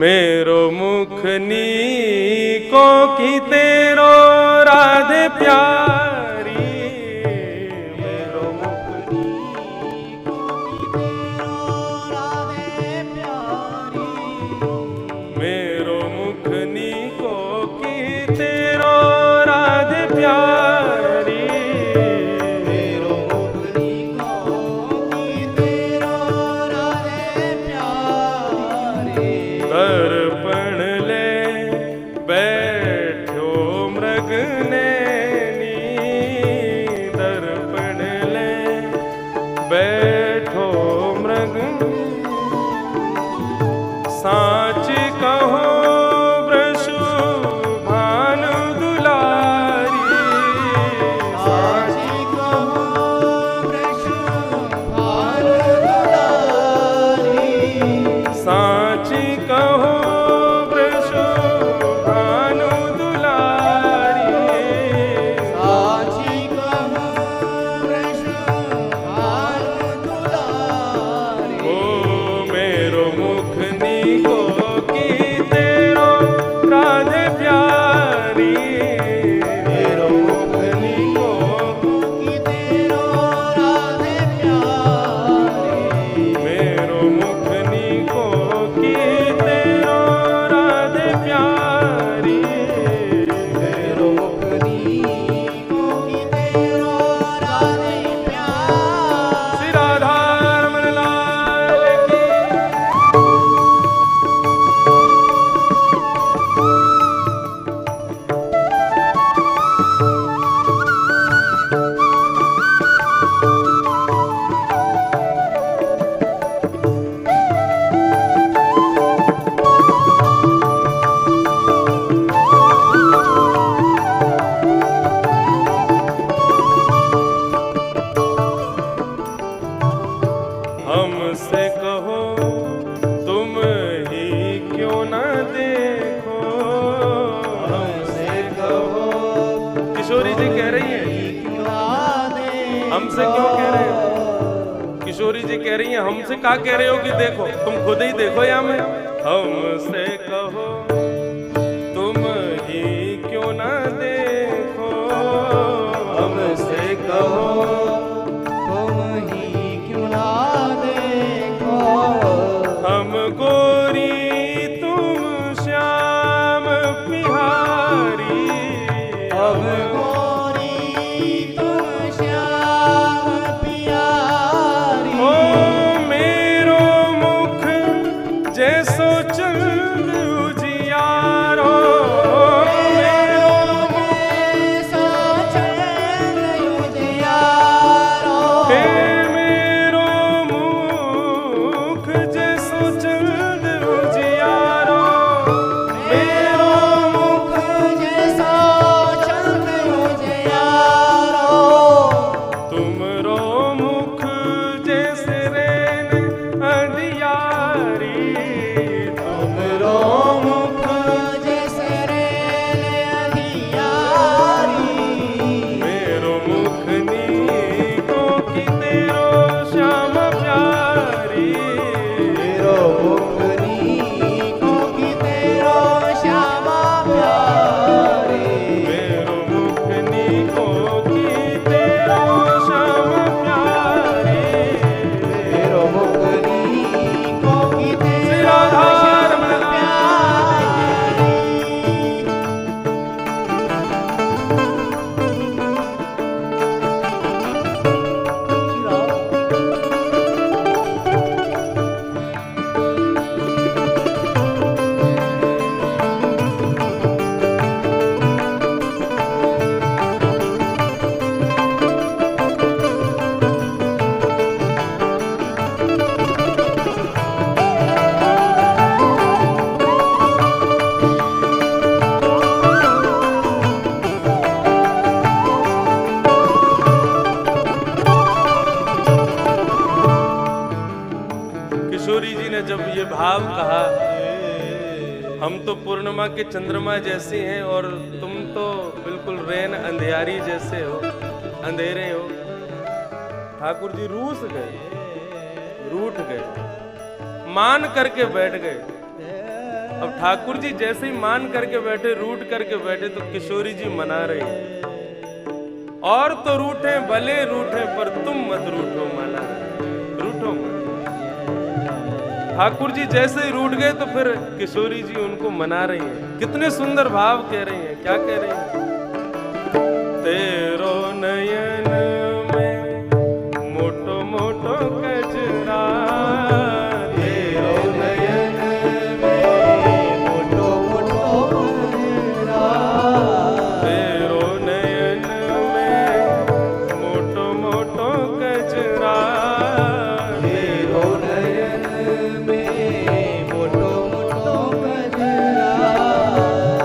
मेरो मुख नीको की तेरो राधे प्यारी, मेरो मुख नीको की तेरो राधे प्यारी, मेरो मुख नीको की तेरो राधे प्यारी, मेरो मुख नीको की तेरो राधे प्यारी। दर्पण ले बैठो मृग नैनी, दर्पण ले बैठो मृग, साच कहो वृषु भानु दुलारी, साच कहो वृषु भानु दुलारी, साच कहो वृषु भानु दुलारी, साच कहो वृषु भानु दुलारी। ओ मेरो मुख नीको की तेरो राधे प्यारी, मेरो मुख नीको की तेरो राधे प्यारी, मेरो मुख नीको की तेरो राधे प्यारी, मेरो मुख नीको की तेरो राधे प्यारी। श्री राधा रमण लाल की। हमसे कहो तुम ही क्यों न देखो, हमसे कहो। किशोरी जी कह रही हैं हमसे क्यों कह रहे हो, किशोरी जी कह रही हैं हमसे क्या कह रहे हो कि देखो, तुम खुद ही देखो या मैं। हमसे कहो तुम ही क्यों न देखो, हमसे कहो तुम ही क्यों ना देखो, हम गोरी तुम श्याम बिहारी, हम गोरी तुम श्याम बिहारी। ओ मेरो मुख जैसो चंद उजियारो, मेरो मुख जैसो चंद उजियारो, हे मेरो मुख जैसो चंद उजियारो, मेरो मुख जैसो चंद उजियारो, तुमरो मुख जैसे रैन अंधियारी, तुमरो मुख जैसे रैन अंधियारी, मेरो मुख नीको की तेरो श्याम प्यारी, मेरो मुख नीको की तेरो श्याम प्यारी, मेरो मुख नीको की तेरो श्याम प्यारी, मेरो मुख नीको की तेरो श्याम प्यारी। किशोरी जी ने जब ये भाव कहा, हम तो पूर्णिमा के चंद्रमा जैसे हैं और तुम तो बिल्कुल रैन अंधियारी जैसे हो, अंधेरे हो, ठाकुर जी रूठ गए, मान करके बैठ गए। अब ठाकुर जी जैसे ही मान करके बैठे, रूठ करके बैठे, तो किशोरी जी मना रही हैं, और तो रूठे भले रूठे पर तुम मत रूठो माला, रूठो मत। ठाकुर जी जैसे ही रूठ गए तो फिर किशोरी जी उनको मना रही हैं। कितने सुंदर भाव कह रही हैं, क्या कह रही हैं? तेरो नयन में मोटो मोटो कजरा, तेरो नयन में मोटो मोटो कजरा, तेरो नयन में मोटो मोटो कजरा, तेरो नयन में मोटो मोटो कजरा,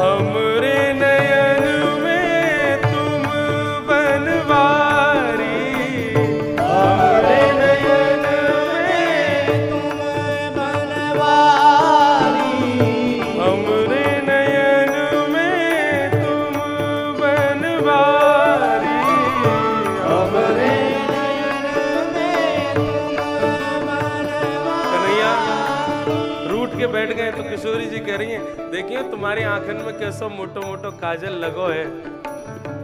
हमरे नयन में तुम बनवारी, हमरे नयन में तुम बनवारी, हमरे नयन में तुम बनवारी, हमरे नयन में तुम बनवारी। कन्हैया रूठ के बैठ गए तो किशोरी जी कह रही हैं, देखिए तुम्हारी आंखन में कैसो मोटो मोटो काजल लगो है।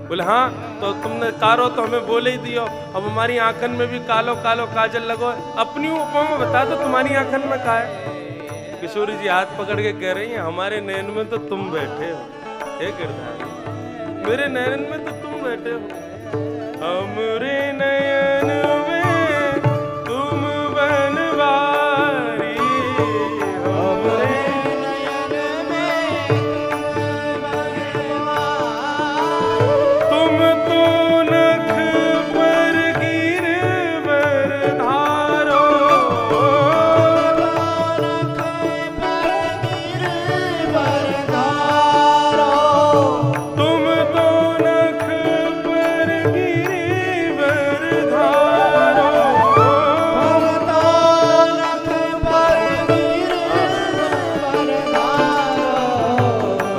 बोले हाँ, तो तुमने कारो तो हमें बोले ही दियो, अब हमारी आंखन में भी कालो कालो काजल लगो है। अपनी उपमा बता दो तुम्हारी आंखन में का है। किशोरी जी हाथ पकड़ के कह रही हैं, हमारे नयन में तो तुम बैठे हो, हे गिरधारी, मेरे नयन में तो तुम बैठे हो, हमरे नयन में तुम बनवारी, हमरे नयन में तुम तो नख पर गिरवर धारो, तुम तो नख पर गिरवर धारो, तुम तो नख पर गिरवर धारो,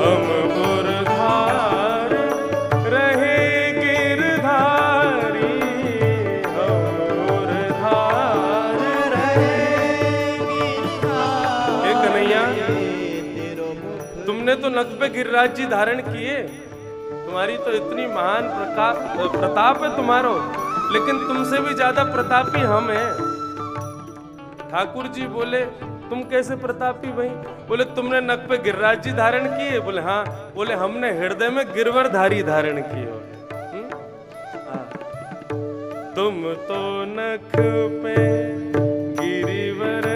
हम बुरधार रहे गिरधारी, हम बुरधार रहे गिरधारी। हे कन्हैया, तुमने तो नख पे गिरिराज जी धारण किए, तुम्हारी तो इतनी महान प्रताप है तुम्हारो, लेकिन तुमसे भी ज्यादा प्रतापी हम हैं। ठाकुर जी बोले, तुम कैसे प्रतापी भाई? बोले तुमने नख पे गिरिराज जी धारण किए? बोले हाँ। बोले हमने हृदय में गिरवरधारी धारण किए हो। तुम तो नख पे गिरिवर